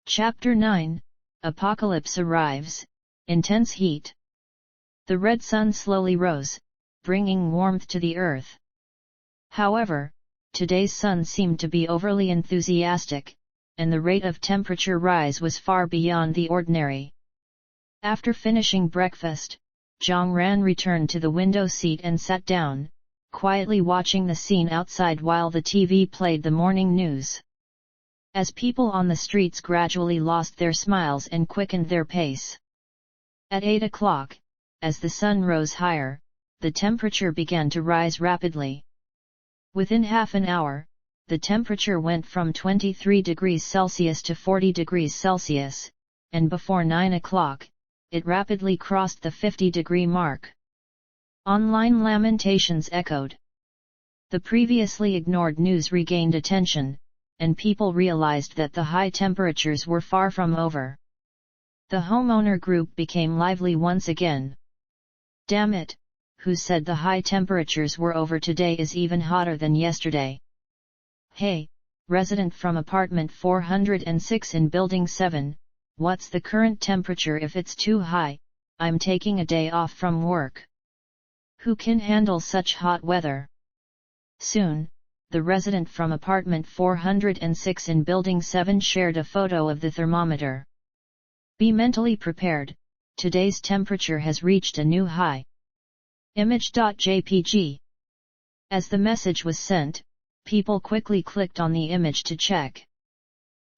Chapter 9, Apocalypse Arrives, Intense Heat. The red sun slowly rose, bringing warmth to the earth. However, today's sun seemed to be overly enthusiastic, and the rate of temperature rise was far beyond the ordinary. After finishing breakfast, Zhang Ran returned to the window seat and sat down, quietly watching the scene outside while the TV played the morning news. As people on the streets gradually lost their smiles and quickened their pace. At 8 o'clock, as the sun rose higher, the temperature began to rise rapidly. Within half an hour, the temperature went from 23 degrees Celsius to 40 degrees Celsius, and before 9 o'clock, it rapidly crossed the 50-degree mark. Online lamentations echoed. The previously ignored news regained attention, and people realized that the high temperatures were far from over. The homeowner group became lively once again. "Damn it, who said the high temperatures were over? Today is even hotter than yesterday. Hey, resident from apartment 406 in building 7, what's the current temperature? If it's too high, I'm taking a day off from work. Who can handle such hot weather?" Soon, the resident from apartment 406 in building 7 shared a photo of the thermometer. "Be mentally prepared, today's temperature has reached a new high. Image.jpg. As the message was sent, people quickly clicked on the image to check.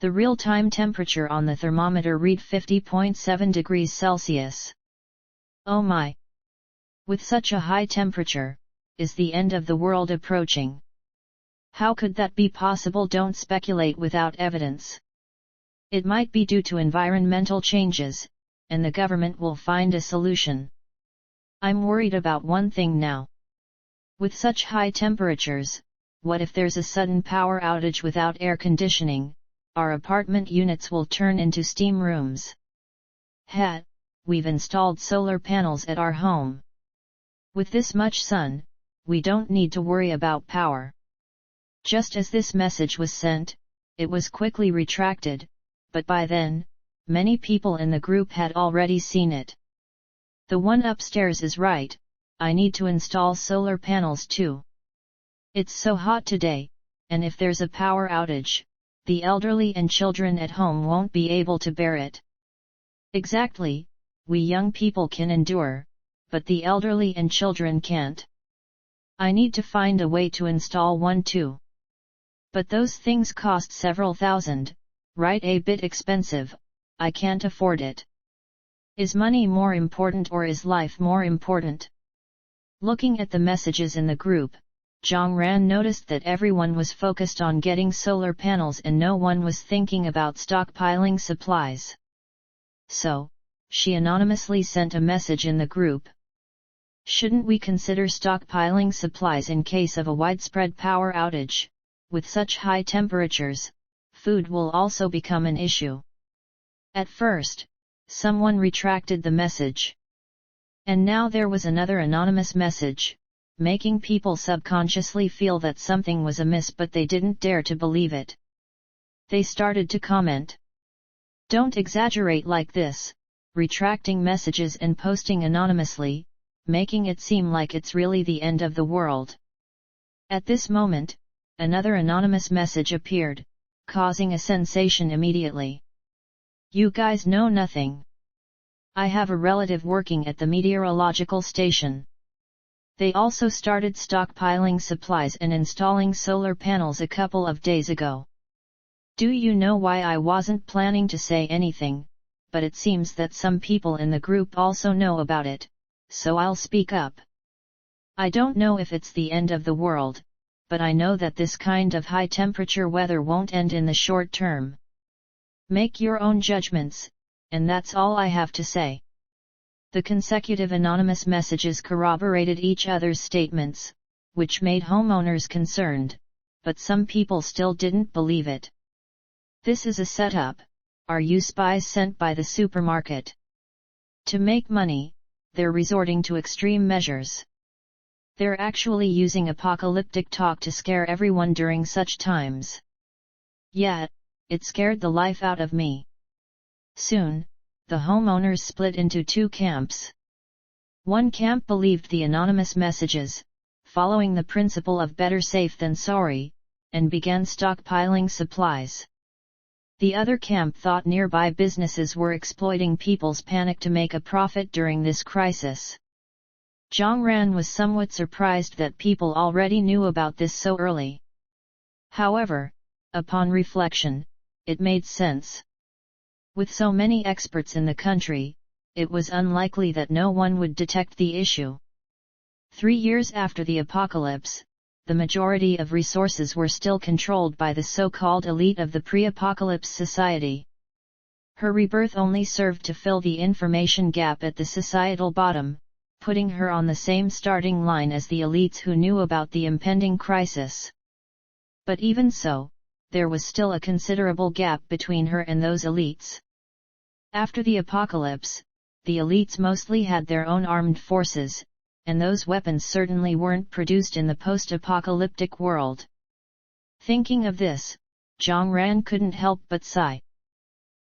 The real-time temperature on the thermometer read 50.7 degrees Celsius. Oh my! With such a high temperature, is the end of the world approaching? How could that be possible? Don't speculate without evidence. It might be due to environmental changes, and the government will find a solution. I'm worried about one thing now. With such high temperatures, what if there's a sudden power outage without air conditioning? Our apartment units will turn into steam rooms. We've installed solar panels at our home. With this much sun, we don't need to worry about power." Just as this message was sent, it was quickly retracted, but by then, many people in the group had already seen it. "The one upstairs is right, I need to install solar panels too. It's so hot today, and if there's a power outage, the elderly and children at home won't be able to bear it." Exactly, we young people can endure, but the elderly and children can't. I need to find a way to install one too. But those things cost several thousand, right? A bit expensive, I can't afford it. Is money more important or is life more important? Looking at the messages in the group, Zhang Ran noticed that everyone was focused on getting solar panels and no one was thinking about stockpiling supplies. So, she anonymously sent a message in the group. "Shouldn't we consider stockpiling supplies in case of a widespread power outage? With such high temperatures, food will also become an issue." At first, someone retracted the message. And now there was another anonymous message, making people subconsciously feel that something was amiss, but they didn't dare to believe it. They started to comment. "Don't exaggerate like this," retracting messages and posting anonymously, making it seem like it's really the end of the world. At this moment, another anonymous message appeared, causing a sensation immediately. "You guys know nothing. I have a relative working at the meteorological station. They also started stockpiling supplies and installing solar panels a couple of days ago. Do you know why I wasn't planning to say anything, but it seems that some people in the group also know about it, so I'll speak up. I don't know if it's the end of the world, but I know that this kind of high-temperature weather won't end in the short term. Make your own judgments, and that's all I have to say." The consecutive anonymous messages corroborated each other's statements, which made homeowners concerned, but some people still didn't believe it. "This is a setup, are you spies sent by the supermarket? To make money, they're resorting to extreme measures. They're actually using apocalyptic talk to scare everyone during such times. Yeah, it scared the life out of me. Soon, the homeowners split into two camps. One camp believed the anonymous messages, following the principle of better safe than sorry, and began stockpiling supplies. The other camp thought nearby businesses were exploiting people's panic to make a profit during this crisis. Zhang Ran was somewhat surprised that people already knew about this so early. However, upon reflection, it made sense. With so many experts in the country, it was unlikely that no one would detect the issue. 3 years after the apocalypse, the majority of resources were still controlled by the so-called elite of the pre-apocalypse society. Her rebirth only served to fill the information gap at the societal bottom, putting her on the same starting line as the elites who knew about the impending crisis. But even so, there was still a considerable gap between her and those elites. After the apocalypse, the elites mostly had their own armed forces, and those weapons certainly weren't produced in the post-apocalyptic world. Thinking of this, Zhang Ran couldn't help but sigh.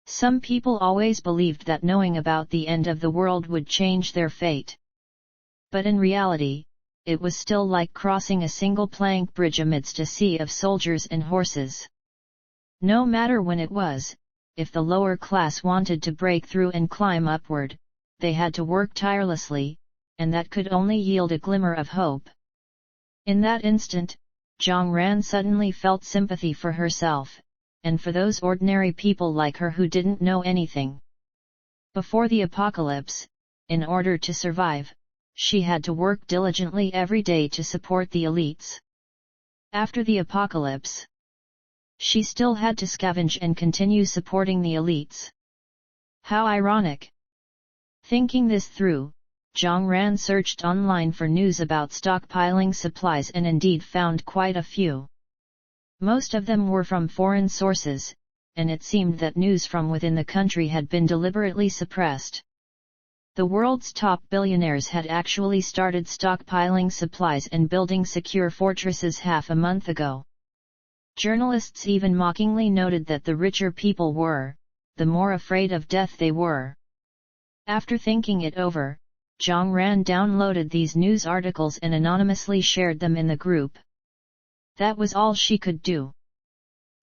Some people always believed that knowing about the end of the world would change their fate. But in reality, it was still like crossing a single plank bridge amidst a sea of soldiers and horses. No matter when it was, if the lower class wanted to break through and climb upward, they had to work tirelessly, and that could only yield a glimmer of hope. In that instant, Zhang Ran suddenly felt sympathy for herself, and for those ordinary people like her who didn't know anything. Before the apocalypse, in order to survive, she had to work diligently every day to support the elites. After the apocalypse, she still had to scavenge and continue supporting the elites. How ironic! Thinking this through, Zhang Ran searched online for news about stockpiling supplies and indeed found quite a few. Most of them were from foreign sources, and it seemed that news from within the country had been deliberately suppressed. The world's top billionaires had actually started stockpiling supplies and building secure fortresses half a month ago. Journalists even mockingly noted that the richer people were, the more afraid of death they were. After thinking it over, Zhang Ran downloaded these news articles and anonymously shared them in the group. That was all she could do.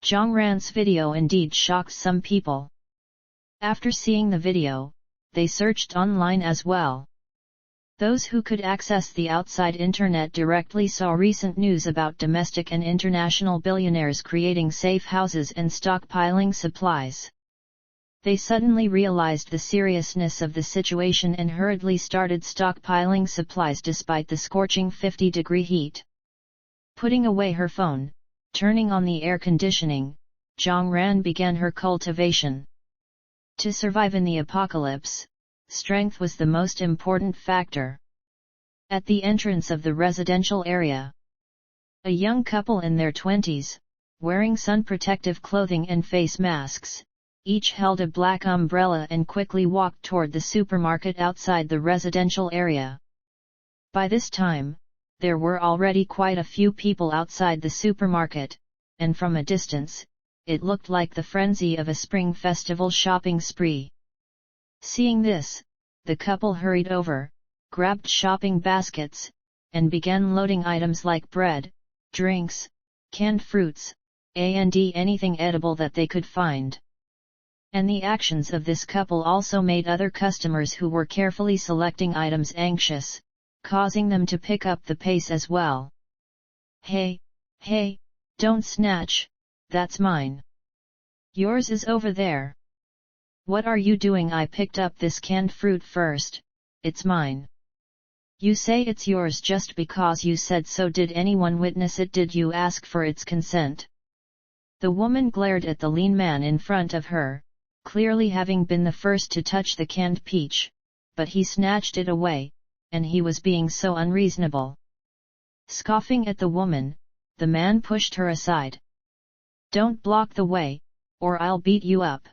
Zhang Ran's video indeed shocked some people. After seeing the video, they searched online as well. Those who could access the outside internet directly saw recent news about domestic and international billionaires creating safe houses and stockpiling supplies. They suddenly realized the seriousness of the situation and hurriedly started stockpiling supplies despite the scorching 50-degree heat. Putting away her phone, turning on the air conditioning, Zhang Ran began her cultivation. To survive in the apocalypse, strength was the most important factor. At the entrance of the residential area, a young couple in their 20s, wearing sun-protective clothing and face masks, each held a black umbrella and quickly walked toward the supermarket outside the residential area. By this time, there were already quite a few people outside the supermarket, and from a distance, it looked like the frenzy of a spring festival shopping spree. Seeing this, the couple hurried over, grabbed shopping baskets, and began loading items like bread, drinks, canned fruits, and anything edible that they could find. And the actions of this couple also made other customers who were carefully selecting items anxious, causing them to pick up the pace as well. Hey, don't snatch, that's mine. Yours is over there. What are you doing? I picked up this canned fruit first, it's mine. You say it's yours just because you said so. Did anyone witness it? Did you ask for its consent? The woman glared at the lean man in front of her, clearly having been the first to touch the canned peach, but he snatched it away, and he was being so unreasonable. Scoffing at the woman, the man pushed her aside. Don't block the way, or I'll beat you up.